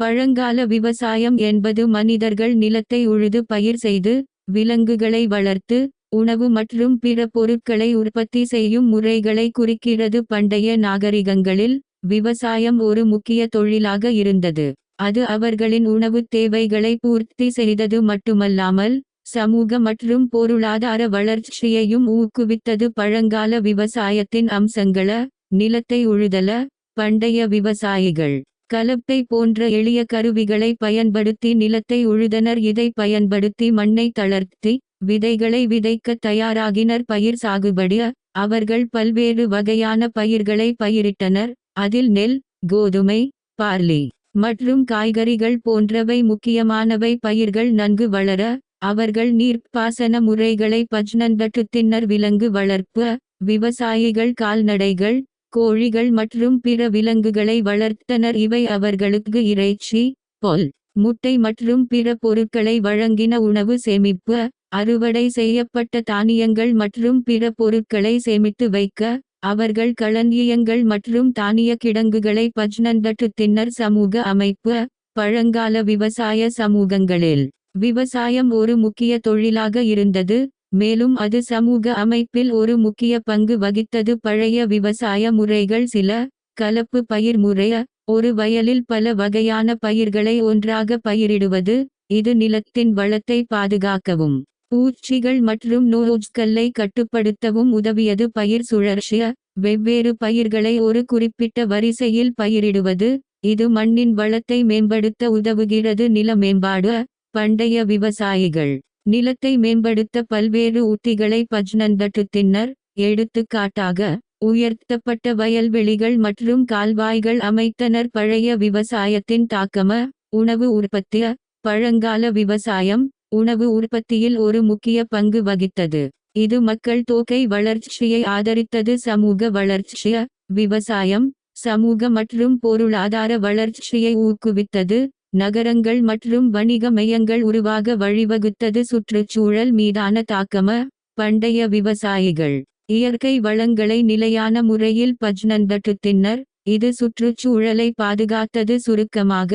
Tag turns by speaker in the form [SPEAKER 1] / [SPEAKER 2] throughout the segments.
[SPEAKER 1] பழங்கால விவசாயம் என்பது மனிதர்கள் நிலத்தை உழுது பயிர் செய்து, விலங்குகளை வளர்த்து, உணவு மற்றும் பிற பொருட்களை உற்பத்தி செய்யும் முறைகளை குறிக்கிறது. பண்டைய நாகரிகங்களில் விவசாயம் ஒரு முக்கிய தொழிலாக இருந்தது. அது அவர்களின் உணவுத் தேவைகளை பூர்த்தி செய்தது மட்டுமல்லாமல், சமூக மற்றும் பொருளாதார வளர்ச்சியையும் ஊக்குவித்தது. பழங்கால விவசாயத்தின் அம்சங்கள: நிலத்தை உழுதல. பண்டைய விவசாயிகள் கலப்பை போன்ற எளிய கருவிகளை பயன்படுத்தி நிலத்தை உழுதனர். இதை பயன்படுத்தி மண்ணை தளர்த்தி, விதைகளை விதைக்க தயாராகினர். பயிர் சாகுபடி: அவர்கள் பல்வேறு வகையான பயிர்களை பயிரிட்டனர். அதில் நெல், கோதுமை, பார்லி மற்றும் காய்கறிகள் போன்றவை முக்கியமானவை. பயிர்கள் நன்கு வளர அவர்கள் நீர்ப்பாசன முறைகளை பஜ்னன்பட்டுத்தினர். விலங்கு வளர்ப்பு: விவசாயிகள் கால்நடைகள், கோழிகள் மற்றும் பிற விலங்குகளை வளர்த்தனர். இவை அவர்களுக்கு இறைச்சி, பால், முட்டை மற்றும் பிற பொருட்களை வழங்கின. உணவு சேமிப்பு: அறுவடை செய்யப்பட்ட தானியங்கள் மற்றும் பிற பொருட்களை சேமித்து வைக்க அவர்கள் களஞ்சியங்கள் மற்றும் தானிய கிடங்குகளை பஜ்னன்பட்டுத்தினர். சமூக அமைப்பு: பழங்கால விவசாய சமூகங்களில் விவசாயம் ஒரு முக்கிய தொழிலாக இருந்தது, மேலும் அது சமூக அமைப்பில் ஒரு முக்கிய பங்கு வகித்தது. பழைய விவசாய முறைகள் சில: கலப்பு பயிர் முறை: ஒரு வயலில் பல வகையான பயிர்களை ஒன்றாக பயிரிடுவது, இது நிலத்தின் வளத்தை பாதுகாக்கவும், பூச்சிகள் மற்றும் நோய்களை கட்டுப்படுத்தவும் உதவியது. பயிர் சுழற்சி: வெவ்வேறு பயிர்களை ஒரு குறிப்பிட்ட வரிசையில் பயிரிடுவது, இது மண்ணின் வளத்தை மேம்படுத்த உதவுகிறது. நில மேம்பாடு: பண்டைய விவசாயிகள் நிலத்தை மேம்படுத்த பல்வேறு உத்திகளை பஜ்னன்பட்டுத்தினர். எடுத்துக்காட்டாக, உயர்த்தப்பட்ட வயல்வெளிகள் மற்றும் கால்வாய்கள் அமைத்தனர். பழைய விவசாயத்தின் தாக்கம: உணவு உற்பத்தி: பழங்கால விவசாயம் உணவு உற்பத்தியில் ஒரு முக்கிய பங்கு வகித்தது. இது மக்கள் தொகை வளர்ச்சியை ஆதரித்தது. சமூக வளர்ச்சி: விவசாயம் சமூக மற்றும் பொருளாதார வளர்ச்சியை ஊக்குவித்தது. நகரங்கள் மற்றும் வணிக மையங்கள் உருவாக வழிவகுத்தது. சுற்றுச்சூழல் மீதான தாக்கம: பண்டைய விவசாயிகள் இயற்கை வளங்களை நிலையான முறையில் பஜ்னன்பட்டுத்தினர். இது சுற்றுச்சூழலை பாதுகாத்தது. சுருக்கமாக,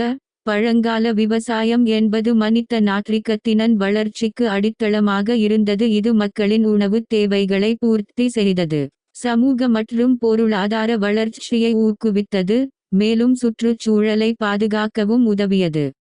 [SPEAKER 1] பழங்கால விவசாயம் என்பது மனித நாகரிகத்தின் வளர்ச்சிக்கு அடித்தளமாக இருந்தது. இது மக்களின் உணவுத் தேவைகளை பூர்த்தி செய்தது, சமூக மற்றும் பொருளாதார வளர்ச்சியை ஊக்குவித்தது, மேலும் சுற்றுச்சூழலை பாதுகாக்கவும் உதவியது.